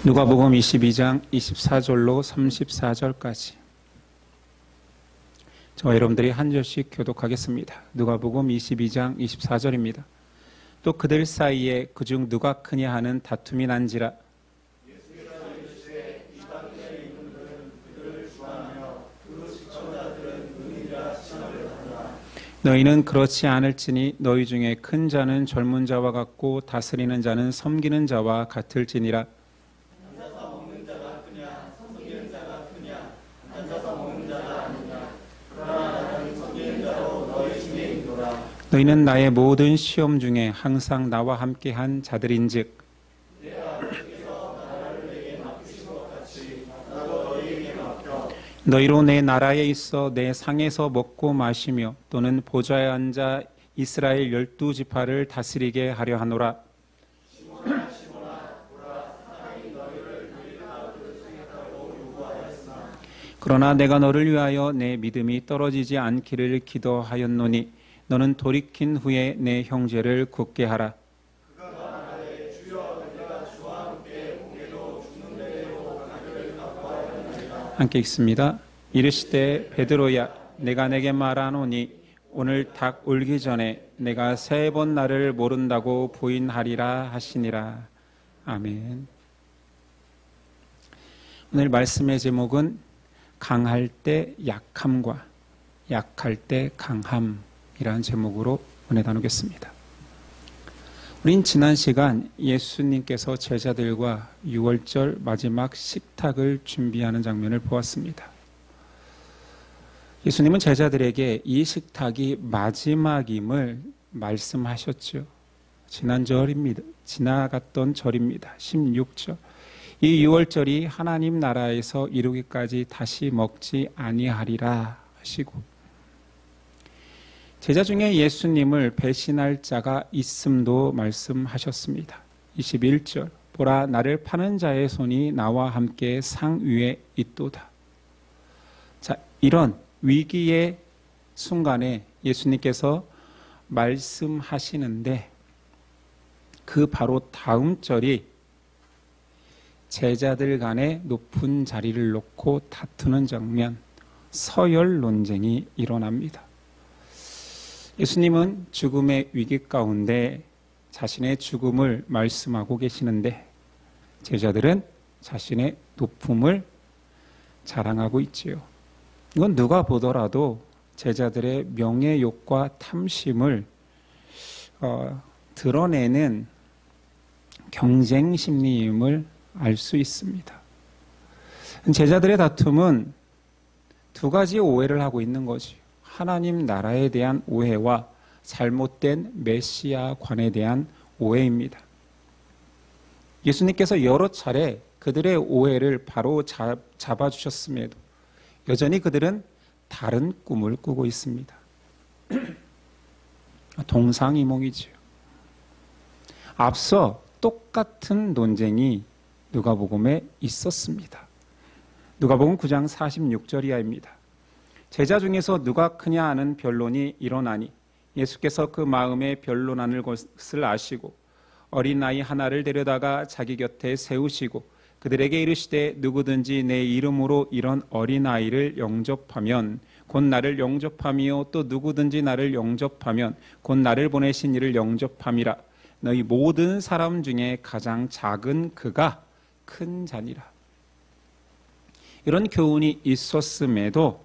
누가복음 22장 24절로 34절까지 저와 여러분들이 한 절씩 교독하겠습니다. 누가복음 22장 24절입니다. 또 그들 사이에 그중 누가 크냐 하는 다툼이 난지라. 너희는 그렇지 않을지니 너희 중에 큰 자는 젊은 자와 같고 다스리는 자는 섬기는 자와 같을지니라. 너희는 나의 모든 시험 중에 항상 나와 함께한 자들인즉 너희로 내 나라에 있어 내 상에서 먹고 마시며 또는 보좌에 앉아 이스라엘 12지파를 다스리게 하려 하노라. 그러나 내가 너를 위하여 내 믿음이 떨어지지 않기를 기도하였노니 너는 돌이킨 후에 내 형제를 굳게 하라. 함께 읽습니다. 이르시되 베드로야 내가 내게 말하노니 오늘 닭 울기 전에 내가 3번 나를 모른다고 부인하리라 하시니라. 아멘. 오늘 말씀의 제목은 강할 때 약함과 약할 때 강함이라는 제목으로 은혜 나누겠습니다. 우린 지난 시간 예수님께서 제자들과 6월절 마지막 식탁을 준비하는 장면을 보았습니다. 예수님은 제자들에게 이 식탁이 마지막임을 말씀하셨죠. 지난 절입니다. 지나갔던 절입니다. 16절. 이 6월절이 하나님 나라에서 이루기까지 다시 먹지 아니하리라 하시고 제자 중에 예수님을 배신할 자가 있음도 말씀하셨습니다. 21절 보라 나를 파는 자의 손이 나와 함께 상 위에 있도다. 자, 이런 위기의 순간에 예수님께서 말씀하시는데 그 바로 다음 절이 제자들 간에 높은 자리를 놓고 다투는 장면, 서열 논쟁이 일어납니다. 예수님은 죽음의 위기 가운데 자신의 죽음을 말씀하고 계시는데 제자들은 자신의 높음을 자랑하고 있지요. 이건 누가 보더라도 제자들의 명예욕과 탐심을 드러내는 경쟁 심리임을 알 수 있습니다. 제자들의 다툼은 두 가지 오해를 하고 있는 거지. 하나님 나라에 대한 오해와 잘못된 메시아관에 대한 오해입니다. 예수님께서 여러 차례 그들의 오해를 바로 잡아주셨음에도 여전히 그들은 다른 꿈을 꾸고 있습니다. 동상이몽이지요. 앞서 똑같은 논쟁이 누가복음에 있었습니다. 누가복음 9장 46절 이하입니다. 제자 중에서 누가 크냐 하는 변론이 일어나니 예수께서 그 마음에 변론하는 것을 아시고 어린아이 하나를 데려다가 자기 곁에 세우시고 그들에게 이르시되 누구든지 내 이름으로 이런 어린아이를 영접하면 곧 나를 영접함이요 또 누구든지 나를 영접하면 곧 나를 보내신 이를 영접함이라. 너희 모든 사람 중에 가장 작은 그가 큰 자니라. 이런 교훈이 있었음에도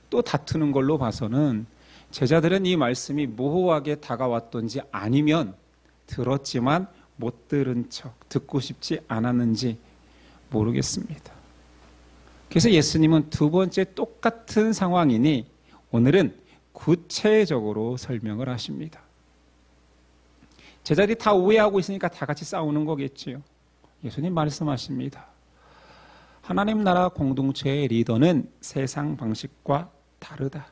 또 다투는 걸로 봐서는 제자들은 이 말씀이 모호하게 다가왔던지 아니면 들었지만 못 들은 척 듣고 싶지 않았는지 모르겠습니다. 그래서 예수님은 두 번째 똑같은 상황이니 오늘은 구체적으로 설명을 하십니다. 제자들이 다 오해하고 있으니까 다 같이 싸우는 거겠지요. 예수님 말씀하십니다. 하나님 나라 공동체의 리더는 세상 방식과 다르다.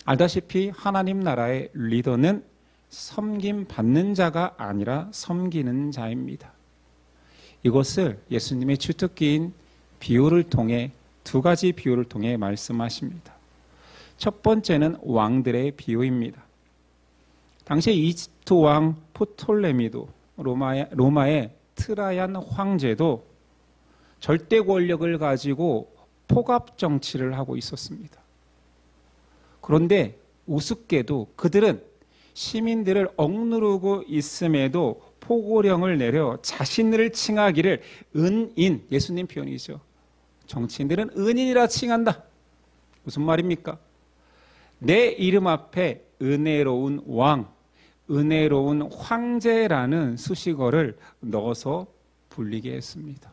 알다시피 하나님 나라의 리더는 섬김 받는 자가 아니라 섬기는 자입니다. 이것을 예수님의 주특기인 비유를 통해 두 가지 비유를 통해 말씀하십니다. 첫 번째는 왕들의 비유입니다. 당시 이집트 왕 프톨레미도 로마의 트라얀 황제도 절대 권력을 가지고 폭압 정치를 하고 있었습니다. 그런데 우습게도 그들은 시민들을 억누르고 있음에도 포고령을 내려 자신을 칭하기를 은인, 예수님 표현이죠. 정치인들은 은인이라 칭한다. 무슨 말입니까? 내 이름 앞에 은혜로운 왕, 은혜로운 황제라는 수식어를 넣어서 불리게 했습니다.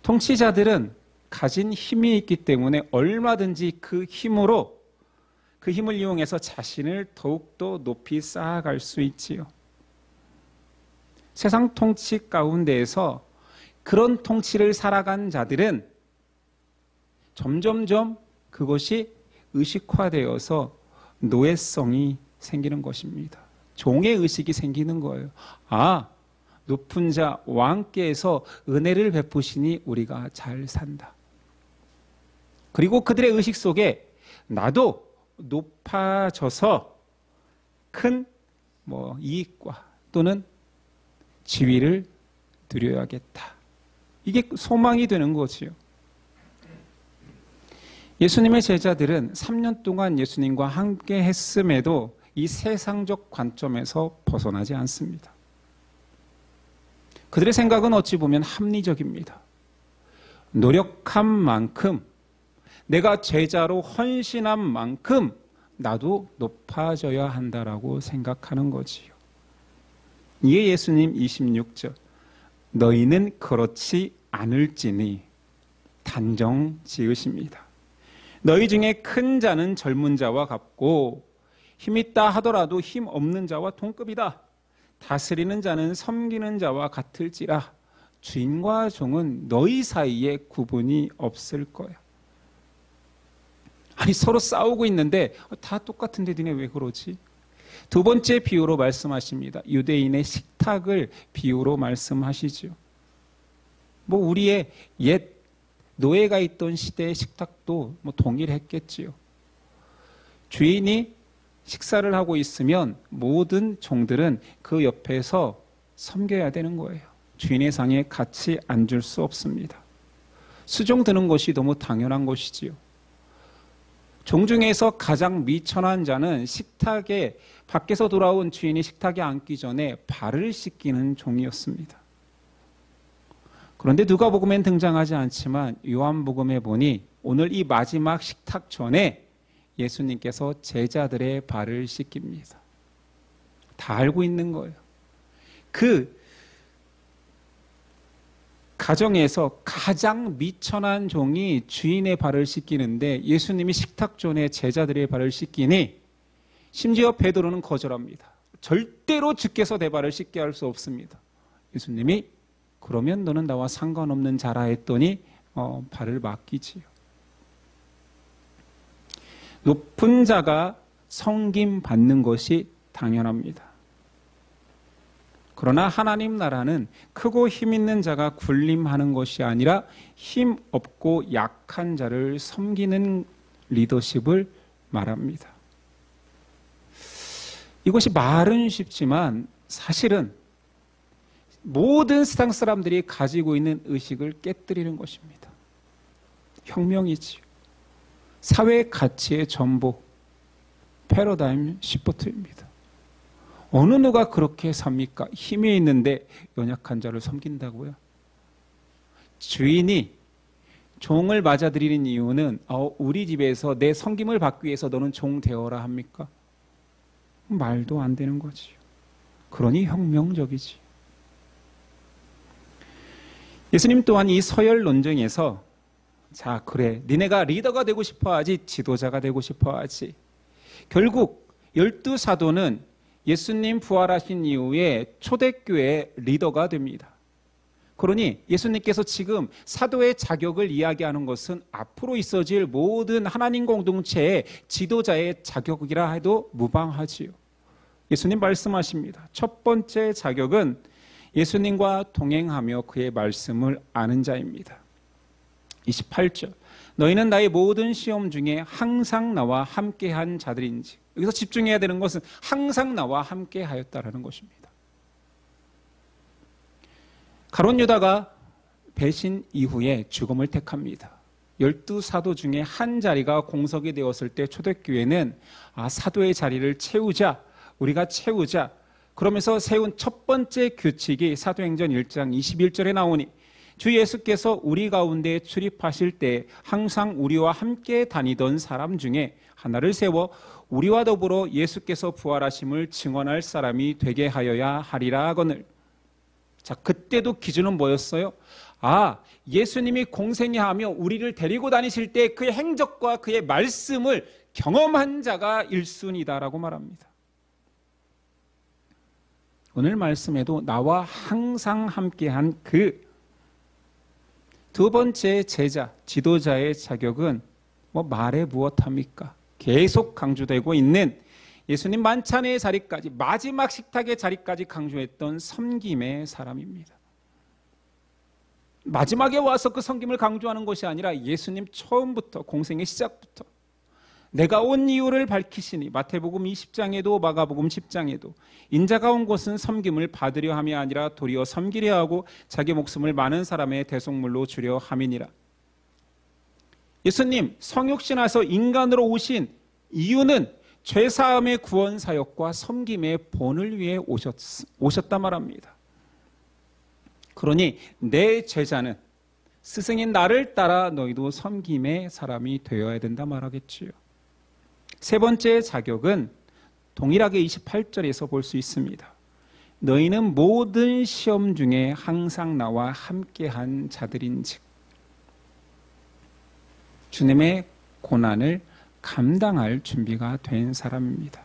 통치자들은 가진 힘이 있기 때문에 얼마든지 그 힘을 이용해서 자신을 더욱더 높이 쌓아갈 수 있지요. 세상 통치 가운데에서 그런 통치를 살아간 자들은 점점점 그것이 의식화되어서 노예성이 생기는 것입니다. 종의 의식이 생기는 거예요. 아, 높은 자 왕께서 은혜를 베푸시니 우리가 잘 산다. 그리고 그들의 의식 속에 나도 높아져서 큰 이익과 또는 지위를 누려야겠다. 이게 소망이 되는 거지요. 예수님의 제자들은 3년 동안 예수님과 함께 했음에도 이 세상적 관점에서 벗어나지 않습니다. 그들의 생각은 어찌 보면 합리적입니다. 노력한 만큼, 내가 제자로 헌신한 만큼 나도 높아져야 한다라고 생각하는 거지요. 이에 예수님 26절, 너희는 그렇지 않을지니 단정 지으십니다. 너희 중에 큰 자는 젊은 자와 같고 힘있다 하더라도 힘 없는 자와 동급이다. 다스리는 자는 섬기는 자와 같을지라. 주인과 종은 너희 사이에 구분이 없을 거야. 아니, 서로 싸우고 있는데 다 똑같은데 니네 왜 그러지? 두 번째 비유로 말씀하십니다. 유대인의 식탁을 비유로 말씀하시죠. 우리의 옛 노예가 있던 시대의 식탁도 동일했겠지요. 주인이 식사를 하고 있으면 모든 종들은 그 옆에서 섬겨야 되는 거예요. 주인의 상에 같이 앉을 수 없습니다. 수종 드는 것이 너무 당연한 것이지요. 종 중에서 가장 미천한 자는 식탁에 밖에서 돌아온 주인이 식탁에 앉기 전에 발을 씻기는 종이었습니다. 그런데 누가복음엔 등장하지 않지만 요한복음에 보니 오늘 이 마지막 식탁 전에 예수님께서 제자들의 발을 씻깁니다. 다 알고 있는 거예요. 그 가정에서 가장 미천한 종이 주인의 발을 씻기는데 예수님이 식탁 전에 제자들의 발을 씻기니 심지어 베드로는 거절합니다. 절대로 주께서 내 발을 씻게 할 수 없습니다. 예수님이 그러면 너는 나와 상관없는 자라 했더니 발을 맡기지요. 높은 자가 섬김 받는 것이 당연합니다. 그러나 하나님 나라는 크고 힘 있는 자가 군림하는 것이 아니라 힘 없고 약한 자를 섬기는 리더십을 말합니다. 이것이 말은 쉽지만 사실은 모든 세상 사람들이 가지고 있는 의식을 깨뜨리는 것입니다. 혁명이지요. 사회 가치의 전복, 패러다임 시프트입니다. 어느 누가 그렇게 삽니까? 힘이 있는데 연약한 자를 섬긴다고요? 주인이 종을 맞아들이는 이유는 우리 집에서 내 섬김을 받기 위해서 너는 종 되어라 합니까? 말도 안 되는 거지요. 그러니 혁명적이지. 예수님 또한 이 서열 논쟁에서 자, 그래, 니네가 리더가 되고 싶어 하지 지도자가 되고 싶어 하지. 결국 12사도는 예수님 부활하신 이후에 초대교회의 리더가 됩니다. 그러니 예수님께서 지금 사도의 자격을 이야기하는 것은 앞으로 있어질 모든 하나님 공동체의 지도자의 자격이라 해도 무방하지요. 예수님 말씀하십니다. 첫 번째 자격은 예수님과 동행하며 그의 말씀을 아는 자입니다. 28절, 너희는 나의 모든 시험 중에 항상 나와 함께한 자들인지. 여기서 집중해야 되는 것은 항상 나와 함께하였다라는 것입니다. 가룟 유다가 배신 이후에 죽음을 택합니다. 12사도 중에 한 자리가 공석이 되었을 때 초대교회는 사도의 자리를 채우자, 우리가 채우자, 그러면서 세운 첫 번째 규칙이 사도행전 1장 21절에 나오니 주 예수께서 우리 가운데 출입하실 때 항상 우리와 함께 다니던 사람 중에 하나를 세워 우리와 더불어 예수께서 부활하심을 증언할 사람이 되게 하여야 하리라 하거늘. 자, 그때도 기준은 뭐였어요? 예수님이 공생애하며 우리를 데리고 다니실 때 그의 행적과 그의 말씀을 경험한 자가 1순위다라고 말합니다. 오늘 말씀에도 나와 항상 함께한 그 두 번째 제자, 지도자의 자격은 말에 무엇합니까? 계속 강조되고 있는 예수님 만찬의 자리까지, 마지막 식탁의 자리까지 강조했던 섬김의 사람입니다. 마지막에 와서 그 섬김을 강조하는 것이 아니라 예수님 처음부터, 공생의 시작부터 내가 온 이유를 밝히시니, 마태복음 20장에도 마가복음 10장에도 인자가 온 곳은 섬김을 받으려 함이 아니라 도리어 섬기려 하고 자기 목숨을 많은 사람의 대속물로 주려 함이니라. 예수님 성육신하서 인간으로 오신 이유는 죄사함의 구원 사역과 섬김의 본을 위해 오셨다 말합니다. 그러니 내 제자는 스승인 나를 따라 너희도 섬김의 사람이 되어야 된다 말하겠지요. 세 번째 자격은 동일하게 28절에서 볼 수 있습니다. 너희는 모든 시험 중에 항상 나와 함께한 자들인즉. 주님의 고난을 감당할 준비가 된 사람입니다.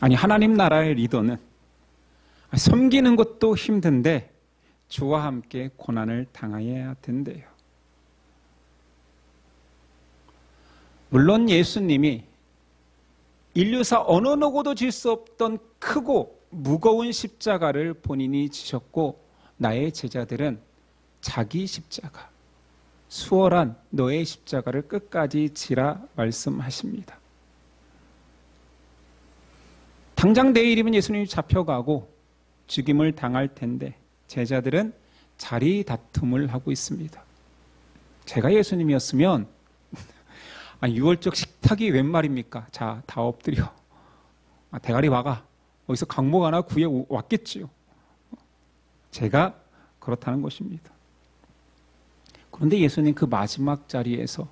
하나님 나라의 리더는 섬기는 것도 힘든데 주와 함께 고난을 당해야 된대요. 물론 예수님이 인류사 어느 누구도 질 수 없던 크고 무거운 십자가를 본인이 지셨고, 나의 제자들은 자기 십자가, 수월한 너의 십자가를 끝까지 지라 말씀하십니다. 당장 내일이면 예수님이 잡혀가고 죽임을 당할 텐데 제자들은 자리 다툼을 하고 있습니다. 제가 예수님이었으면 6월적 식탁이 웬 말입니까? 자, 다 엎드려. 대가리 박아. 어디서 강목 하나 구해 왔겠지요. 제가 그렇다는 것입니다. 그런데 예수님 그 마지막 자리에서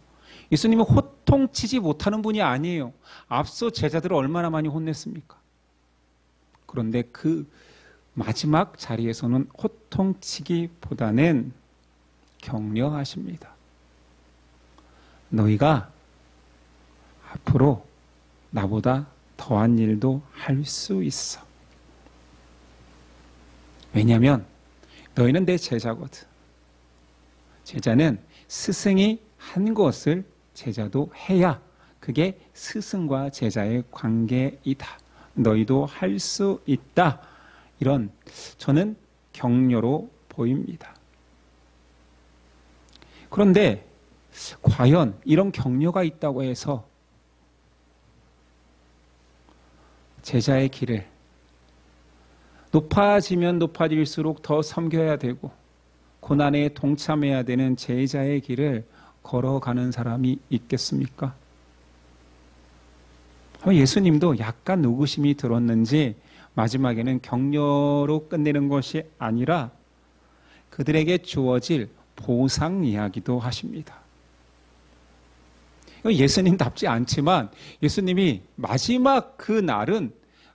예수님은 호통치지 못하는 분이 아니에요. 앞서 제자들을 얼마나 많이 혼냈습니까? 그런데 그 마지막 자리에서는 호통치기보다는 격려하십니다. 너희가 앞으로 나보다 더한 일도 할 수 있어. 왜냐하면 너희는 내 제자거든. 제자는 스승이 한 것을 제자도 해야 그게 스승과 제자의 관계이다. 너희도 할 수 있다. 이런 저는 격려로 보입니다. 그런데 과연 이런 격려가 있다고 해서 제자의 길을 높아지면 높아질수록 더 섬겨야 되고 고난에 동참해야 되는 제자의 길을 걸어가는 사람이 있겠습니까? 예수님도 약간 의구심이 들었는지 마지막에는 격려로 끝내는 것이 아니라 그들에게 주어질 보상 이야기도 하십니다. 예수님답지 않지만 예수님이 마지막 그 날은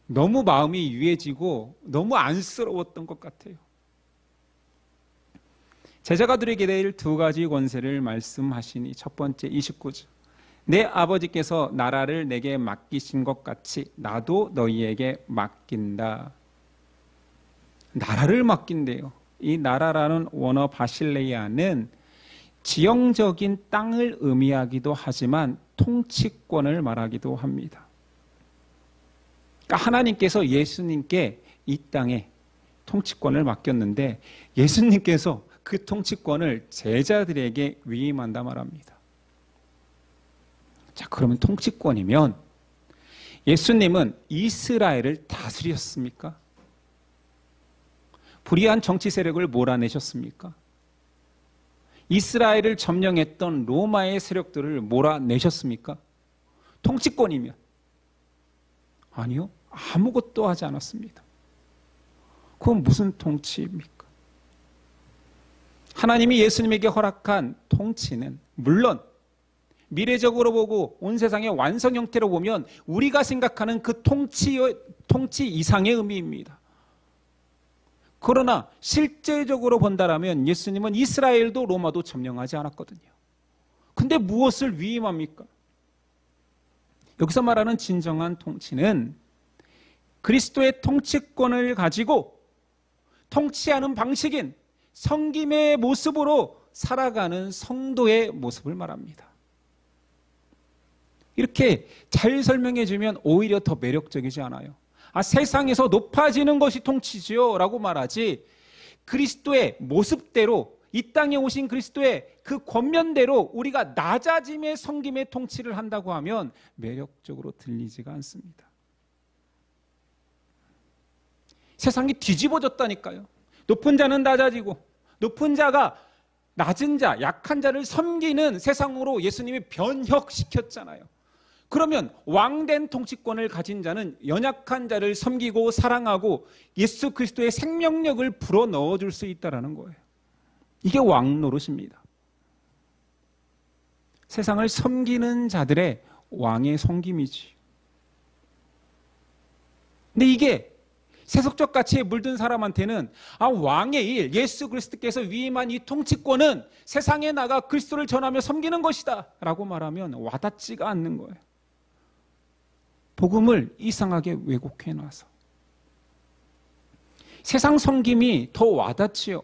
너무 마음이 유해지고 너무 안쓰러웠던 것 같아요. 제자가 드리게 될 두 가지 권세를 말씀하시니, 첫 번째 29절, 내 아버지께서 나라를 내게 맡기신 것 같이 나도 너희에게 맡긴다. 나라를 맡긴대요. 이 나라라는 원어 바실레이아는 지형적인 땅을 의미하기도 하지만 통치권을 말하기도 합니다. 그러니까 하나님께서 예수님께 이 땅에 통치권을 맡겼는데 예수님께서 그 통치권을 제자들에게 위임한다 말합니다. 자, 그러면 통치권이면 예수님은 이스라엘을 다스렸습니까? 불의한 정치 세력을 몰아내셨습니까? 이스라엘을 점령했던 로마의 세력들을 몰아내셨습니까? 통치권이면. 아니요. 아무것도 하지 않았습니다. 그건 무슨 통치입니까? 하나님이 예수님에게 허락한 통치는 물론 미래적으로 보고 온 세상의 완성 형태로 보면 우리가 생각하는 그 통치 이상의 의미입니다. 그러나 실제적으로 본다라면 예수님은 이스라엘도 로마도 점령하지 않았거든요. 근데 무엇을 위임합니까? 여기서 말하는 진정한 통치는 그리스도의 통치권을 가지고 통치하는 방식인 섬김의 모습으로 살아가는 성도의 모습을 말합니다. 이렇게 잘 설명해 주면 오히려 더 매력적이지 않아요? 세상에서 높아지는 것이 통치지요 라고 말하지, 그리스도의 모습대로 이 땅에 오신 그리스도의 그 권면대로 우리가 낮아짐의 섬김의 통치를 한다고 하면 매력적으로 들리지가 않습니다. 세상이 뒤집어졌다니까요. 높은 자는 낮아지고 높은 자가 낮은 자, 약한 자를 섬기는 세상으로 예수님이 변혁시켰잖아요. 그러면 왕된 통치권을 가진 자는 연약한 자를 섬기고 사랑하고 예수 그리스도의 생명력을 불어넣어 줄 수 있다는 거예요. 이게 왕 노릇입니다. 세상을 섬기는 자들의 왕의 섬김이지. 근데 이게 세속적 가치에 물든 사람한테는 왕의 일, 예수 그리스도께서 위임한 이 통치권은 세상에 나가 그리스도를 전하며 섬기는 것이다 라고 말하면 와닿지가 않는 거예요. 복음을 이상하게 왜곡해 놔서. 세상 섬김이 더 와닿지요.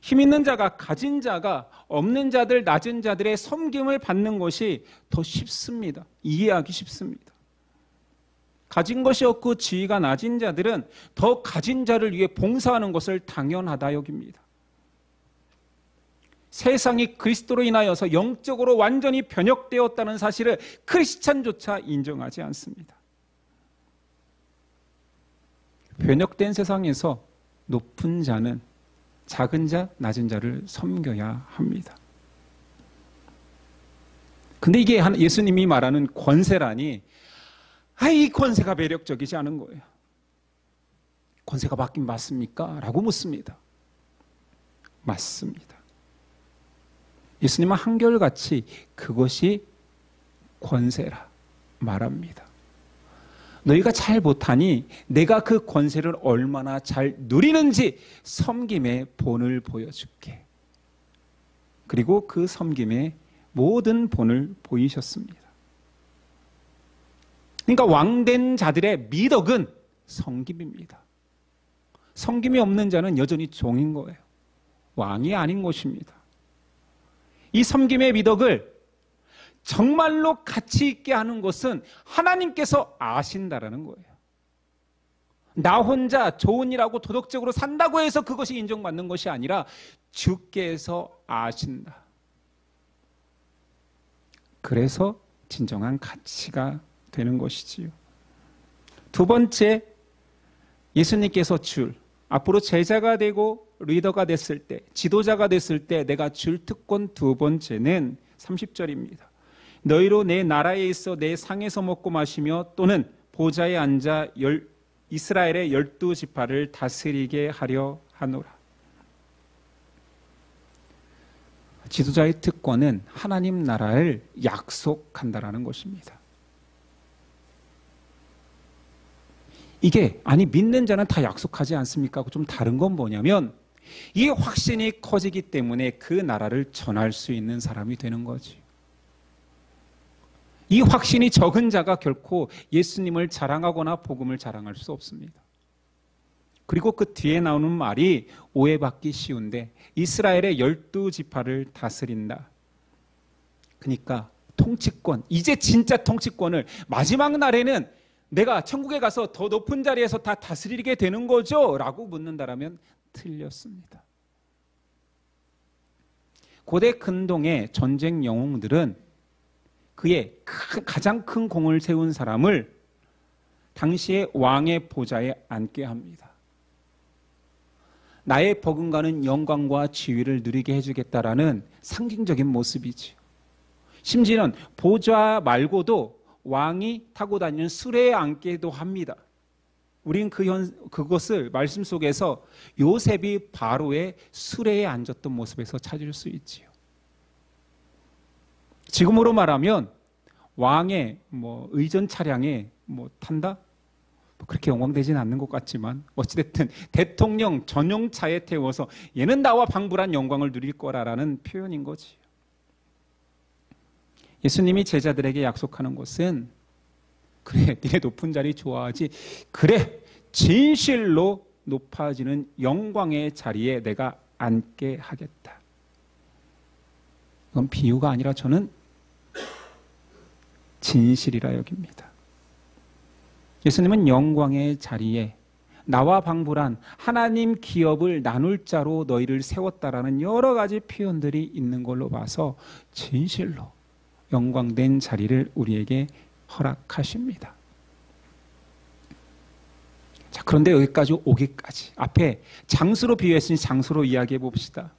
힘 있는 자가, 가진 자가 없는 자들, 낮은 자들의 섬김을 받는 것이 더 쉽습니다. 이해하기 쉽습니다. 가진 것이 없고 지위가 낮은 자들은 더 가진 자를 위해 봉사하는 것을 당연하다 여깁니다. 세상이 그리스도로 인하여서 영적으로 완전히 변혁되었다는 사실을 크리스찬조차 인정하지 않습니다. 변혁된 세상에서 높은 자는 작은 자, 낮은 자를 섬겨야 합니다. 근데 이게 예수님이 말하는 권세라니, 이 권세가 매력적이지 않은 거예요. 권세가 맞긴 맞습니까? 라고 묻습니다. 맞습니다. 예수님은 한결같이 그것이 권세라 말합니다. 너희가 잘 못하니 내가 그 권세를 얼마나 잘 누리는지 섬김의 본을 보여줄게. 그리고 그 섬김의 모든 본을 보이셨습니다. 그러니까 왕된 자들의 미덕은 섬김입니다. 섬김이 없는 자는 여전히 종인 거예요. 왕이 아닌 것입니다. 이 섬김의 미덕을 정말로 가치 있게 하는 것은 하나님께서 아신다라는 거예요. 나 혼자 좋은 일하고 도덕적으로 산다고 해서 그것이 인정받는 것이 아니라 주께서 아신다. 그래서 진정한 가치가 되는 것이지요. 두 번째, 예수님께서 앞으로 제자가 되고 리더가 됐을 때, 지도자가 됐을 때 내가 줄 특권 두 번째는 30절입니다. 너희로 내 나라에 있어 내 상에서 먹고 마시며 또는 보좌에 앉아 이스라엘의 12지파를 다스리게 하려 하노라. 지도자의 특권은 하나님 나라를 약속한다라는 것입니다. 이게 믿는 자는 다 약속하지 않습니까? 좀 다른 건 뭐냐면 이 확신이 커지기 때문에 그 나라를 전할 수 있는 사람이 되는 거지. 이 확신이 적은 자가 결코 예수님을 자랑하거나 복음을 자랑할 수 없습니다. 그리고 그 뒤에 나오는 말이 오해받기 쉬운데 이스라엘의 12지파를 다스린다. 그러니까 통치권, 이제 진짜 통치권을 마지막 날에는 내가 천국에 가서 더 높은 자리에서 다 다스리게 되는 거죠? 라고 묻는다라면 틀렸습니다. 고대 근동의 전쟁 영웅들은 그의 가장 큰 공을 세운 사람을 당시의 왕의 보좌에 앉게 합니다. 나의 버금가는 영광과 지위를 누리게 해주겠다라는 상징적인 모습이지요. 심지어는 보좌 말고도 왕이 타고 다니는 수레에 앉게도 합니다. 우리는 그것을 말씀 속에서 요셉이 바로의 수레에 앉았던 모습에서 찾을 수 있지요. 지금으로 말하면 왕의 의전 차량에 탄다? 그렇게 영광되지는 않는 것 같지만 어찌됐든 대통령 전용차에 태워서 얘는 나와 방불한 영광을 누릴 거라라는 표현인 거지. 예수님이 제자들에게 약속하는 것은 그래, 니네 높은 자리 좋아하지. 그래, 진실로 높아지는 영광의 자리에 내가 앉게 하겠다. 이건 비유가 아니라 저는 진실이라 여깁니다. 예수님은 영광의 자리에 나와 방불한 하나님 기업을 나눌 자로 너희를 세웠다라는 여러 가지 표현들이 있는 걸로 봐서 진실로 영광된 자리를 우리에게 허락하십니다. 자, 그런데 여기까지 오기까지 앞에 장수로 비유했으니 장수로 이야기해 봅시다.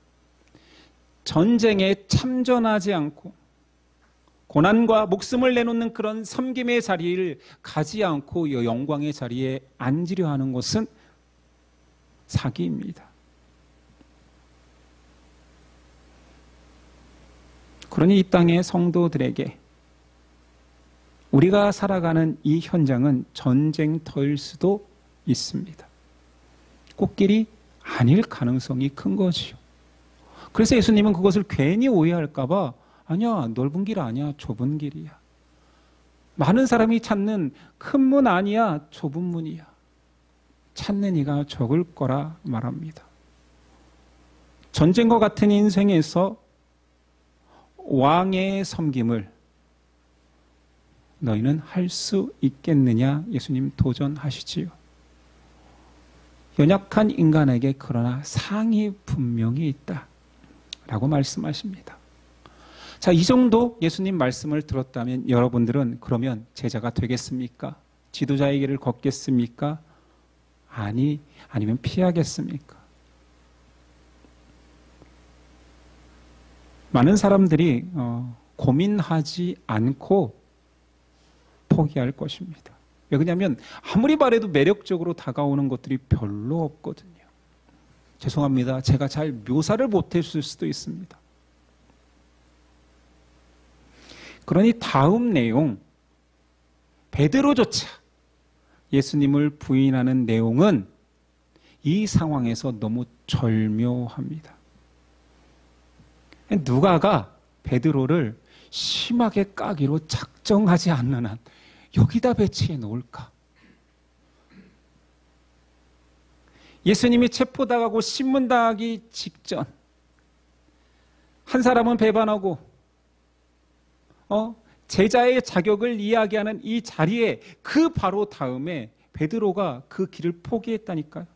전쟁에 참전하지 않고 고난과 목숨을 내놓는 그런 섬김의 자리를 가지 않고 이 영광의 자리에 앉으려 하는 것은 사기입니다. 그러니 이 땅의 성도들에게 우리가 살아가는 이 현장은 전쟁터일 수도 있습니다. 꽃길이 아닐 가능성이 큰 거지요. 그래서 예수님은 그것을 괜히 오해할까 봐 아니야, 넓은 길 아니야, 좁은 길이야. 많은 사람이 찾는 큰 문 아니야, 좁은 문이야. 찾는 이가 적을 거라 말합니다. 전쟁과 같은 인생에서 왕의 섬김을 너희는 할 수 있겠느냐? 예수님 도전하시지요. 연약한 인간에게 그러나 상이 분명히 있다 라고 말씀하십니다. 자, 이 정도 예수님 말씀을 들었다면 여러분들은 그러면 제자가 되겠습니까? 지도자의 길을 걷겠습니까? 아니면 피하겠습니까? 많은 사람들이 고민하지 않고 포기할 것입니다. 왜냐하면 아무리 말해도 매력적으로 다가오는 것들이 별로 없거든요. 죄송합니다. 제가 잘 묘사를 못했을 수도 있습니다. 그러니 다음 내용, 베드로조차 예수님을 부인하는 내용은 이 상황에서 너무 절묘합니다. 누가가 베드로를 심하게 까기로 작정하지 않는 한 여기다 배치해 놓을까? 예수님이 체포당하고 신문당하기 직전 한 사람은 배반하고 제자의 자격을 이야기하는 이 자리에 그 바로 다음에 베드로가 그 길을 포기했다니까요.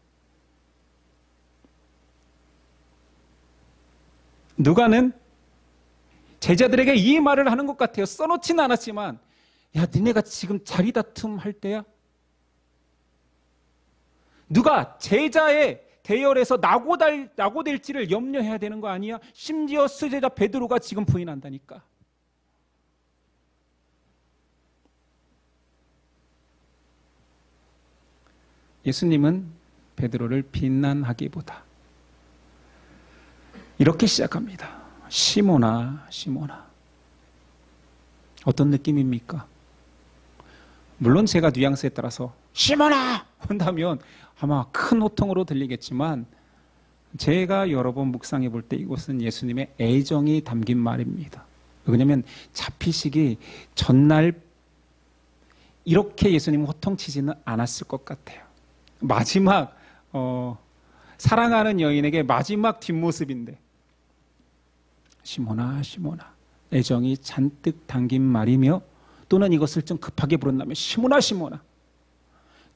누가는 제자들에게 이 말을 하는 것 같아요. 써놓지는 않았지만 야, 니네가 지금 자리 다툼 할 때야? 누가 제자의 대열에서 낙오될지를 염려해야 되는 거 아니야? 심지어 수제자 베드로가 지금 부인한다니까. 예수님은 베드로를 비난하기보다 이렇게 시작합니다. 시몬아, 시몬아. 어떤 느낌입니까? 물론 제가 뉘앙스에 따라서 시몬아! 한다면 아마 큰 호통으로 들리겠지만 제가 여러 번 묵상해 볼 때 이것은 예수님의 애정이 담긴 말입니다. 왜냐하면 잡히시기 전날 이렇게 예수님은 호통치지는 않았을 것 같아요. 마지막 사랑하는 여인에게 마지막 뒷모습인데 시몬아, 시몬아. 애정이 잔뜩 담긴 말이며 또는 이것을 좀 급하게 부른다면 시몬아, 시몬아.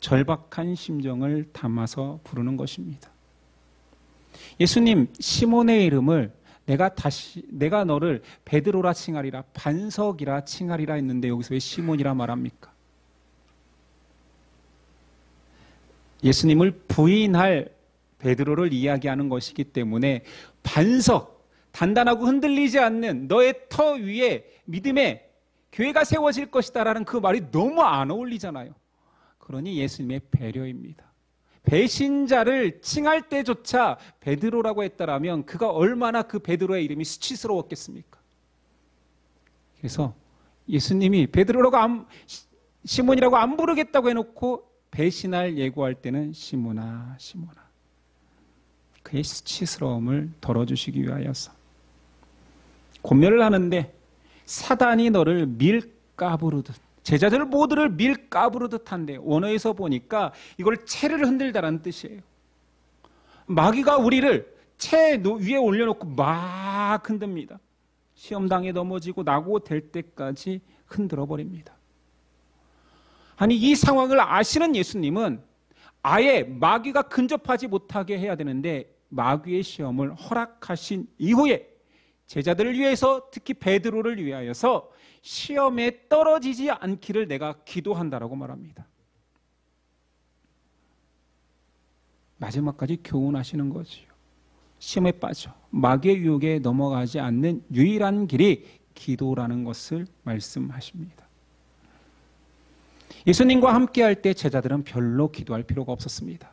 절박한 심정을 담아서 부르는 것입니다. 예수님, 시몬의 이름을 내가 너를 베드로라 칭하리라, 반석이라 칭하리라 했는데 여기서 왜 시몬이라 말합니까? 예수님을 부인할 베드로를 이야기하는 것이기 때문에 반석, 단단하고 흔들리지 않는 너의 터 위에 믿음의 교회가 세워질 것이다라는 그 말이 너무 안 어울리잖아요. 그러니 예수님의 배려입니다. 배신자를 칭할 때조차 베드로라고 했다라면 그가 얼마나 그 베드로의 이름이 수치스러웠겠습니까? 그래서 예수님이 베드로라고 시몬이라고 안 부르겠다고 해놓고 배신할 예고할 때는 시몬아 시몬아, 그의 수치스러움을 덜어주시기 위하여서. 권면을 하는데 사단이 너를 밀가부르듯, 제자들 모두를 밀가부르듯 한데, 원어에서 보니까 이걸 채를 흔들다라는 뜻이에요. 마귀가 우리를 채 위에 올려놓고 막 흔듭니다. 시험당에 넘어지고 낙오될 때까지 흔들어 버립니다. 아니, 이 상황을 아시는 예수님은 아예 마귀가 근접하지 못하게 해야 되는데 마귀의 시험을 허락하신 이후에 제자들을 위해서, 특히 베드로를 위하여서 시험에 떨어지지 않기를 내가 기도한다라고 말합니다. 마지막까지 교훈하시는 거지요. 시험에 빠져 마귀의 유혹에 넘어가지 않는 유일한 길이 기도라는 것을 말씀하십니다. 예수님과 함께 할 때 제자들은 별로 기도할 필요가 없었습니다.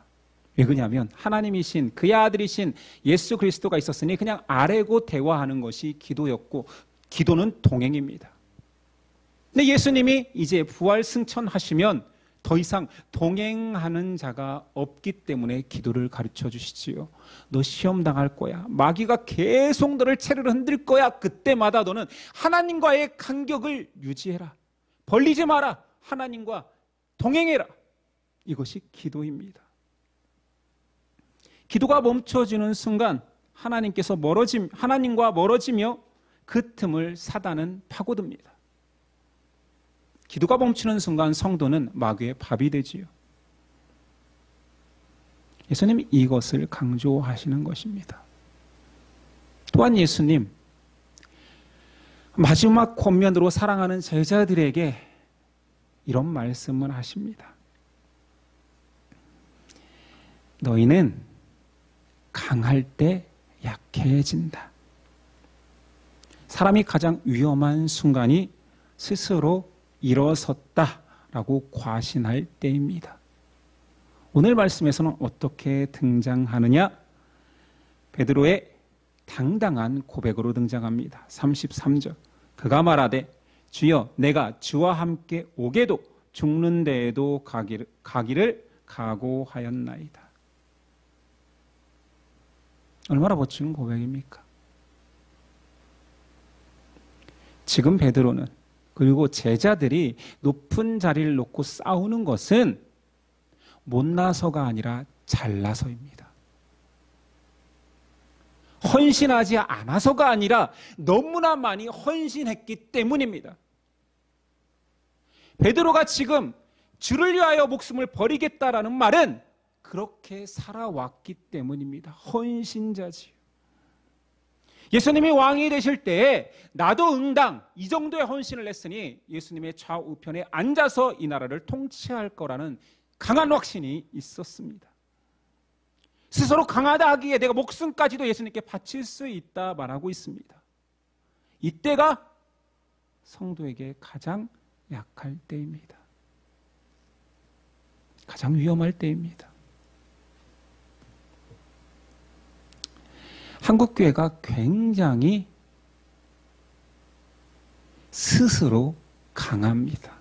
왜 그러냐면 하나님이신 그의 아들이신 예수 그리스도가 있었으니 그냥 아뢰고 대화하는 것이 기도였고, 기도는 동행입니다. 근데 예수님이 이제 부활 승천하시면 더 이상 동행하는 자가 없기 때문에 기도를 가르쳐 주시지요. 너 시험 당할 거야. 마귀가 계속 너를 채를 흔들 거야. 그때마다 너는 하나님과의 간격을 유지해라. 벌리지 마라. 하나님과 동행해라. 이것이 기도입니다. 기도가 멈춰지는 순간 하나님과 멀어지며 그 틈을 사단은 파고듭니다. 기도가 멈추는 순간 성도는 마귀의 밥이 되지요. 예수님이 이것을 강조하시는 것입니다. 또한 예수님, 마지막 권면으로 사랑하는 제자들에게 이런 말씀을 하십니다. 너희는 강할 때 약해진다. 사람이 가장 위험한 순간이 스스로 일어섰다라고 과신할 때입니다. 오늘 말씀에서는 어떻게 등장하느냐? 베드로의 당당한 고백으로 등장합니다. 33절. 그가 말하되 주여 내가 주와 함께 오게도 죽는 데에도 가기를 각오하였나이다. 얼마나 멋진 고백입니까? 지금 베드로는, 그리고 제자들이 높은 자리를 놓고 싸우는 것은 못나서가 아니라 잘나서입니다. 헌신하지 않아서가 아니라 너무나 많이 헌신했기 때문입니다. 베드로가 지금 주를 위하여 목숨을 버리겠다라는 말은 그렇게 살아왔기 때문입니다. 헌신자지요. 예수님이 왕이 되실 때에 나도 응당 이 정도의 헌신을 했으니 예수님의 좌우편에 앉아서 이 나라를 통치할 거라는 강한 확신이 있었습니다. 스스로 강하다 하기에 내가 목숨까지도 예수님께 바칠 수 있다 말하고 있습니다. 이때가 성도에게 가장 약할 때입니다. 가장 위험할 때입니다. 한국교회가 굉장히 스스로 강합니다.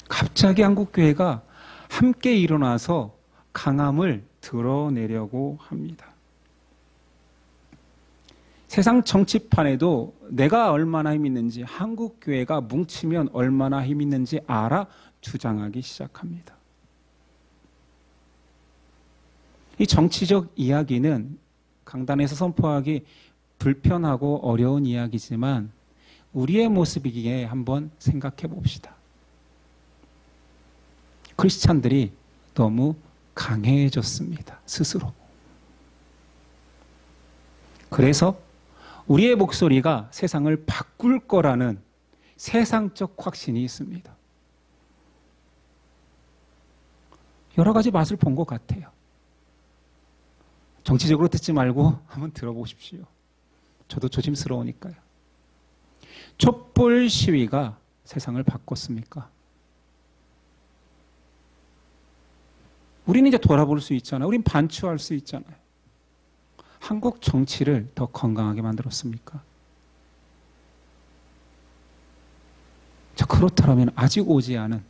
갑자기 한국교회가 함께 일어나서 강함을 드러내려고 합니다. 세상 정치판에도 내가 얼마나 힘 있는지, 한국교회가 뭉치면 얼마나 힘 있는지 알아 주장하기 시작합니다. 이 정치적 이야기는 강단에서 선포하기 불편하고 어려운 이야기지만 우리의 모습이기에 한번 생각해 봅시다. 크리스찬들이 너무 강해졌습니다. 스스로. 그래서 우리의 목소리가 세상을 바꿀 거라는 세상적 확신이 있습니다. 여러 가지 맛을 본 것 같아요. 정치적으로 듣지 말고 한번 들어보십시오. 저도 조심스러우니까요. 촛불 시위가 세상을 바꿨습니까? 우리는 이제 돌아볼 수 있잖아요. 우린 반추할 수 있잖아요. 한국 정치를 더 건강하게 만들었습니까? 자, 그렇다면 아직 오지 않은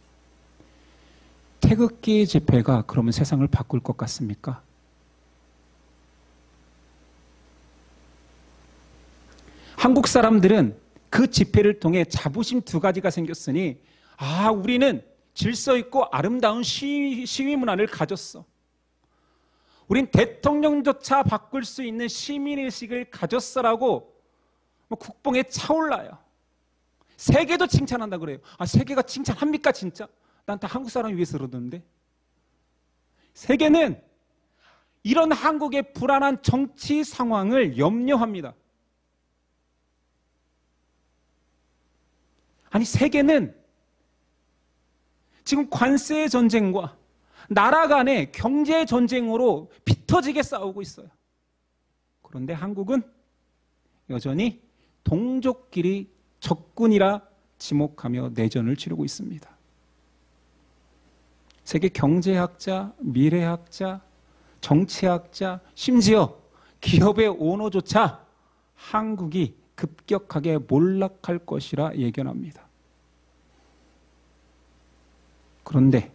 태극기 집회가 그러면 세상을 바꿀 것 같습니까? 한국 사람들은 그 집회를 통해 자부심 두 가지가 생겼으니 우리는 질서 있고 아름다운 시위 문화를 가졌어. 우린 대통령조차 바꿀 수 있는 시민의식을 가졌어라고 국뽕에 차올라요. 세계도 칭찬한다 그래요. 세계가 칭찬합니까 진짜? 난 다 한국 사람이 위해서 그러던데. 세계는 이런 한국의 불안한 정치 상황을 염려합니다. 세계는 지금 관세 전쟁과 나라 간의 경제 전쟁으로 피터지게 싸우고 있어요. 그런데 한국은 여전히 동족끼리 적군이라 지목하며 내전을 치르고 있습니다. 세계 경제학자, 미래학자, 정치학자, 심지어 기업의 오너조차 한국이 급격하게 몰락할 것이라 예견합니다. 그런데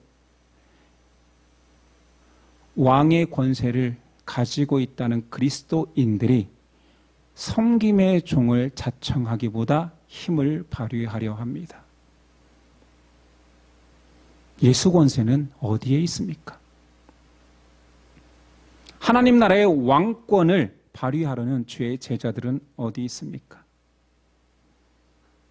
왕의 권세를 가지고 있다는 그리스도인들이 섬김의 종을 자청하기보다 힘을 발휘하려 합니다. 예수 권세는 어디에 있습니까? 하나님 나라의 왕권을 발휘하려는 주의 제자들은 어디 있습니까?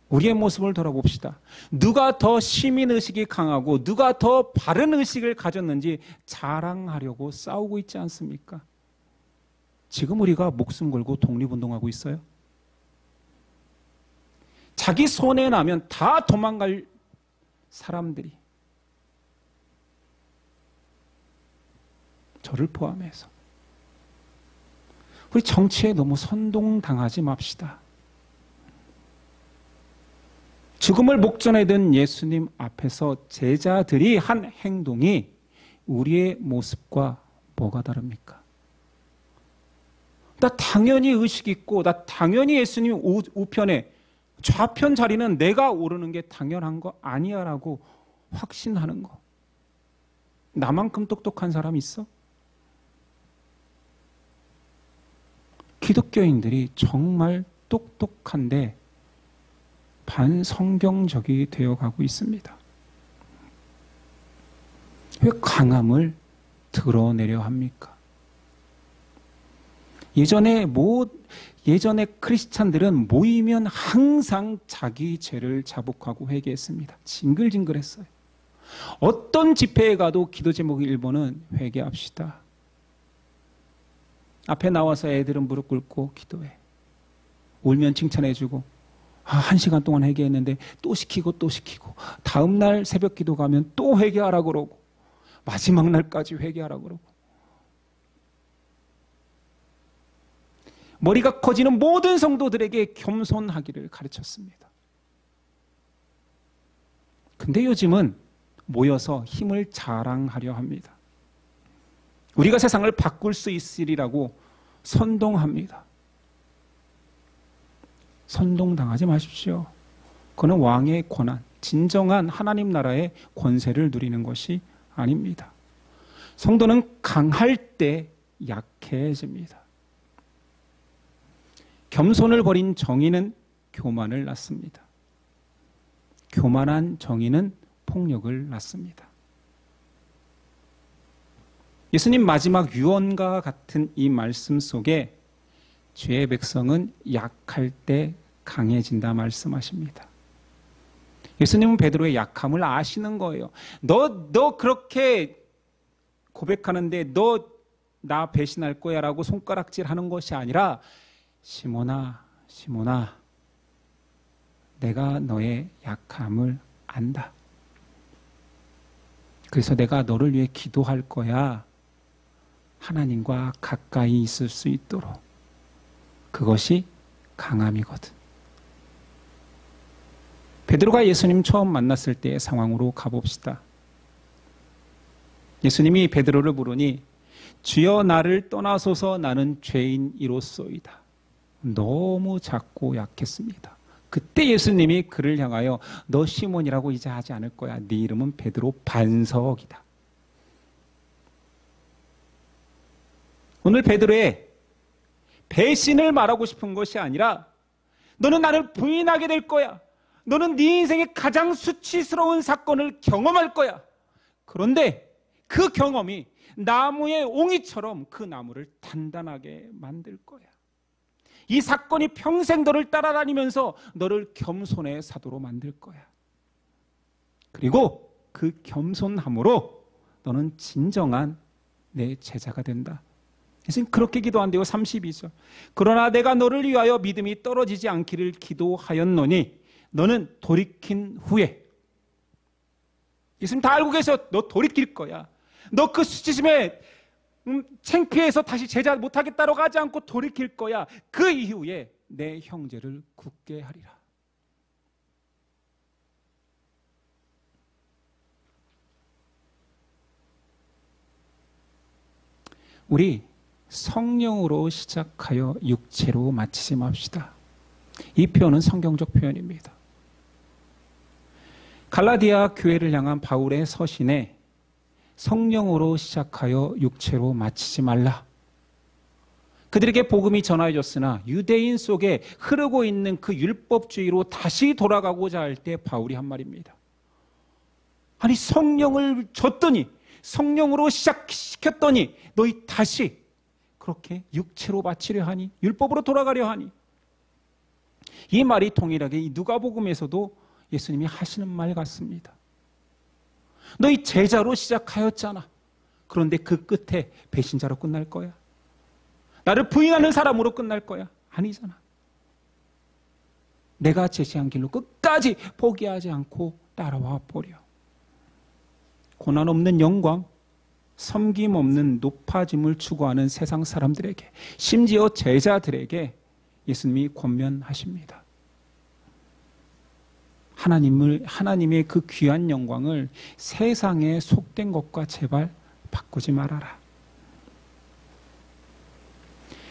우리의 모습을 돌아봅시다. 누가 더 시민의식이 강하고 누가 더 바른 의식을 가졌는지 자랑하려고 싸우고 있지 않습니까? 지금 우리가 목숨 걸고 독립운동하고 있어요. 자기 손에 나면 다 도망갈 사람들이, 저를 포함해서 우리 정치에 너무 선동당하지 맙시다. 죽음을 목전에 든 예수님 앞에서 제자들이 한 행동이 우리의 모습과 뭐가 다릅니까? 나 당연히 의식 있고 나 당연히 예수님 우편에 좌편 자리는 내가 오르는 게 당연한 거 아니야 라고 확신하는 거. 나만큼 똑똑한 사람 있어? 기독교인들이 정말 똑똑한데 반성경적이 되어가고 있습니다. 왜 강함을 드러내려 합니까? 예전에 크리스찬들은 모이면 항상 자기 죄를 자복하고 회개했습니다. 징글징글했어요. 어떤 집회에 가도 기도 제목 1번은 회개합시다. 앞에 나와서 애들은 무릎 꿇고 기도해. 울면 칭찬해주고 1시간 동안 회개했는데 또 시키고 또 시키고 다음날 새벽 기도 가면 또 회개하라고 그러고 마지막 날까지 회개하라고 그러고 머리가 커지는 모든 성도들에게 겸손하기를 가르쳤습니다. 근데 요즘은 모여서 힘을 자랑하려 합니다. 우리가 세상을 바꿀 수 있으리라고 선동합니다. 선동당하지 마십시오. 그는 왕의 권한, 진정한 하나님 나라의 권세를 누리는 것이 아닙니다. 성도는 강할 때 약해집니다. 겸손을 버린 정의는 교만을 낳습니다. 교만한 정의는 폭력을 낳습니다. 예수님 마지막 유언과 같은 이 말씀 속에 주의 백성은 약할 때 강해진다 말씀하십니다. 예수님은 베드로의 약함을 아시는 거예요. 너 그렇게 고백하는데 너 나 배신할 거야 라고 손가락질하는 것이 아니라 시몬아 내가 너의 약함을 안다. 그래서 내가 너를 위해 기도할 거야 하나님과 가까이 있을 수 있도록. 그것이 강함이거든. 베드로가 예수님 처음 만났을 때의 상황으로 가봅시다. 예수님이 베드로를 부르니 주여 나를 떠나소서 나는 죄인이로소이다. 너무 작고 약했습니다. 그때 예수님이 그를 향하여 너 시몬이라고 이제 하지 않을 거야. 네 이름은 베드로 반석이다. 오늘 베드로의 배신을 말하고 싶은 것이 아니라 너는 나를 부인하게 될 거야. 너는 네 인생의 가장 수치스러운 사건을 경험할 거야. 그런데 그 경험이 나무의 옹이처럼 그 나무를 단단하게 만들 거야. 이 사건이 평생 너를 따라다니면서 너를 겸손의 사도로 만들 거야. 그리고 그 겸손함으로 너는 진정한 내 제자가 된다. 예수님 그렇게 기도한대요. 32절. 그러나 내가 너를 위하여 믿음이 떨어지지 않기를 기도하였노니 너는 돌이킨 후에. 예수님 다 알고 계셔. 너 돌이킬 거야. 너 그 수치심에 창피해서 다시 제자 못하겠다라고 하지 않고 돌이킬 거야. 그 이후에 내 형제를 굳게 하리라. 우리 성령으로 시작하여 육체로 마치지 맙시다. 이 표현은 성경적 표현입니다. 갈라디아 교회를 향한 바울의 서신에 성령으로 시작하여 육체로 마치지 말라. 그들에게 복음이 전하여졌으나 유대인 속에 흐르고 있는 그 율법주의로 다시 돌아가고자 할 때 바울이 한 말입니다. 아니 성령을 줬더니 성령으로 시작시켰더니 너희 다시 그렇게 육체로 바치려 하니 율법으로 돌아가려 하니. 이 말이 동일하게 이 누가복음에서도 예수님이 하시는 말 같습니다. 너희 제자로 시작하였잖아. 그런데 그 끝에 배신자로 끝날 거야. 나를 부인하는 사람으로 끝날 거야. 아니잖아. 내가 제시한 길로 끝까지 포기하지 않고 따라와 보려. 고난 없는 영광, 섬김 없는 높아짐을 추구하는 세상 사람들에게, 심지어 제자들에게 예수님이 권면하십니다. 하나님의 그 귀한 영광을 세상에 속된 것과 제발 바꾸지 말아라.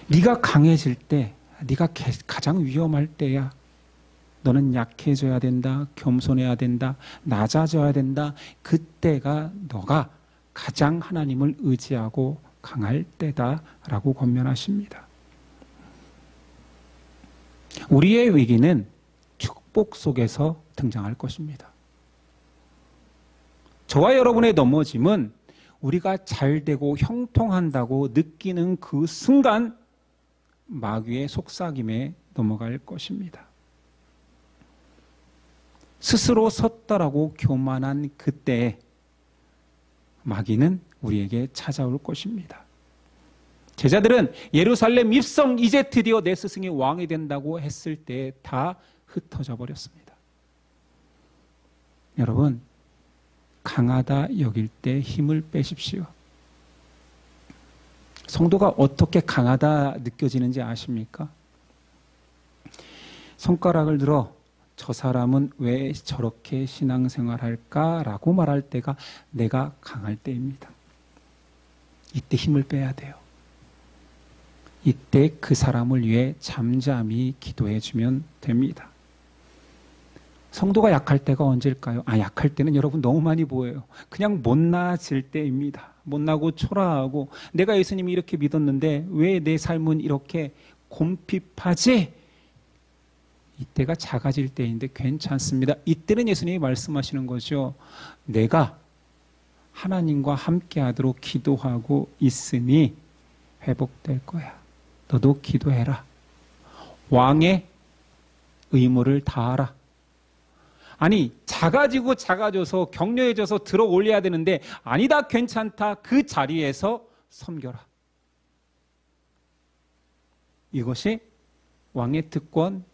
네가 강해질 때, 네가 가장 위험할 때야 너는 약해져야 된다, 겸손해야 된다, 낮아져야 된다. 그때가 너가 가장 하나님을 의지하고 강할 때다라고 권면하십니다. 우리의 위기는 축복 속에서 등장할 것입니다. 저와 여러분의 넘어짐은 우리가 잘되고 형통한다고 느끼는 그 순간 마귀의 속삭임에 넘어갈 것입니다. 스스로 섰다라고 교만한 그때에 마귀는 우리에게 찾아올 것입니다. 제자들은 예루살렘 입성 이제 드디어 내 스승이 왕이 된다고 했을 때 다 흩어져 버렸습니다. 여러분, 강하다 여길 때 힘을 빼십시오. 성도가 어떻게 강하다 느껴지는지 아십니까? 손가락을 들어 저 사람은 왜 저렇게 신앙생활할까라고 말할 때가 내가 강할 때입니다. 이때 힘을 빼야 돼요. 이때 그 사람을 위해 잠잠히 기도해 주면 됩니다. 성도가 약할 때가 언제일까요? 약할 때는 여러분 너무 많이 보여요. 그냥 못나질 때입니다. 못나고 초라하고 내가 예수님이 이렇게 믿었는데 왜 내 삶은 이렇게 곰핍하지? 이때가 작아질 때인데 괜찮습니다. 이때는 예수님이 말씀하시는 거죠. 내가 하나님과 함께 하도록 기도하고 있으니 회복될 거야. 너도 기도해라. 왕의 의무를 다하라. 아니 작아지고 작아져서 격려해져서 들어 올려야 되는데 아니다 괜찮다 그 자리에서 섬겨라. 이것이 왕의 특권,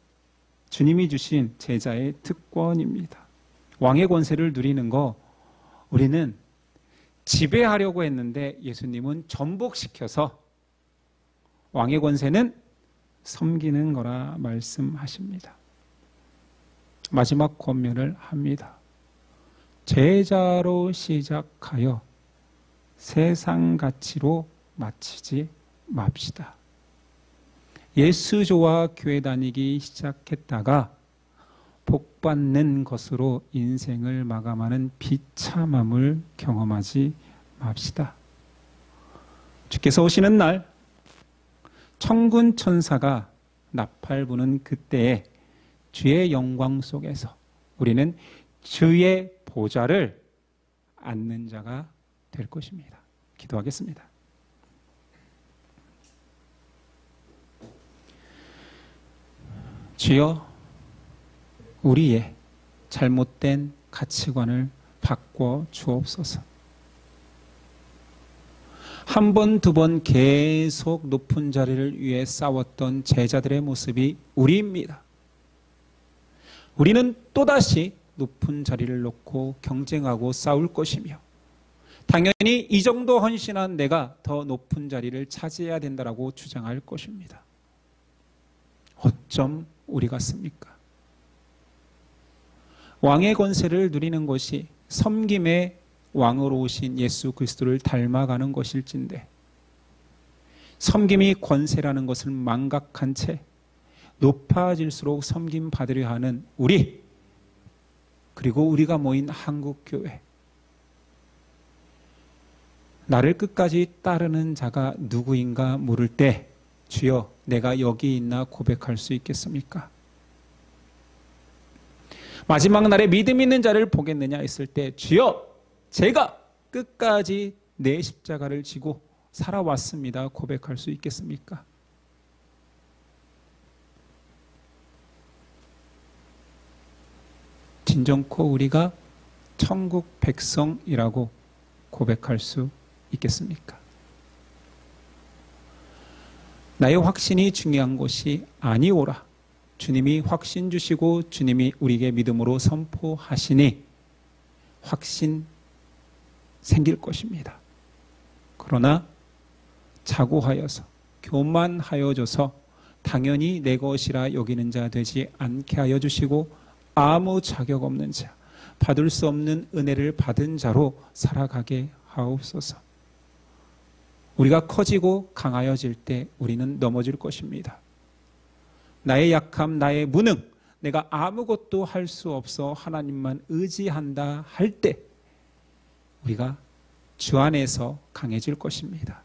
주님이 주신 제자의 특권입니다. 왕의 권세를 누리는 거 우리는 지배하려고 했는데 예수님은 전복시켜서 왕의 권세는 섬기는 거라 말씀하십니다. 마지막 권면을 합니다. 제자로 시작하여 세상 가치로 마치지 맙시다. 예수조와 교회 다니기 시작했다가 복받는 것으로 인생을 마감하는 비참함을 경험하지 맙시다. 주께서 오시는 날 천군 천사가 나팔 부는 그때에 주의 영광 속에서 우리는 주의 보좌를 앉는 자가 될 것입니다. 기도하겠습니다. 주여, 우리의 잘못된 가치관을 바꿔 주옵소서. 한 번, 두 번 계속 높은 자리를 위해 싸웠던 제자들의 모습이 우리입니다. 우리는 또다시 높은 자리를 놓고 경쟁하고 싸울 것이며 당연히 이 정도 헌신한 내가 더 높은 자리를 차지해야 된다고 주장할 것입니다. 어쩜 우리 같습니까? 왕의 권세를 누리는 것이 섬김의 왕으로 오신 예수 그리스도를 닮아가는 것일진데 섬김이 권세라는 것을 망각한 채 높아질수록 섬김 받으려 하는 우리, 그리고 우리가 모인 한국교회, 나를 끝까지 따르는 자가 누구인가 물을 때 주여 내가 여기 있나 고백할 수 있겠습니까? 마지막 날에 믿음 있는 자를 보겠느냐 했을 때 주여 제가 끝까지 내 십자가를 지고 살아왔습니다 고백할 수 있겠습니까? 진정코 우리가 천국 백성이라고 고백할 수 있겠습니까? 나의 확신이 중요한 것이 아니오라. 주님이 확신 주시고 주님이 우리에게 믿음으로 선포하시니 확신 생길 것입니다. 그러나 자고하여서 교만하여져서 당연히 내 것이라 여기는 자 되지 않게 하여 주시고 아무 자격 없는 자, 받을 수 없는 은혜를 받은 자로 살아가게 하옵소서. 우리가 커지고 강하여질 때 우리는 넘어질 것입니다. 나의 약함, 나의 무능, 내가 아무것도 할 수 없어 하나님만 의지한다 할 때 우리가 주 안에서 강해질 것입니다.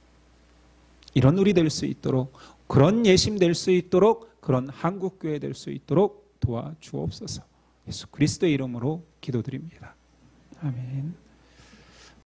이런 우리 될 수 있도록, 그런 예심 될 수 있도록, 그런 한국교회 될 수 있도록 도와주옵소서. 예수 그리스도의 이름으로 기도드립니다. 아멘.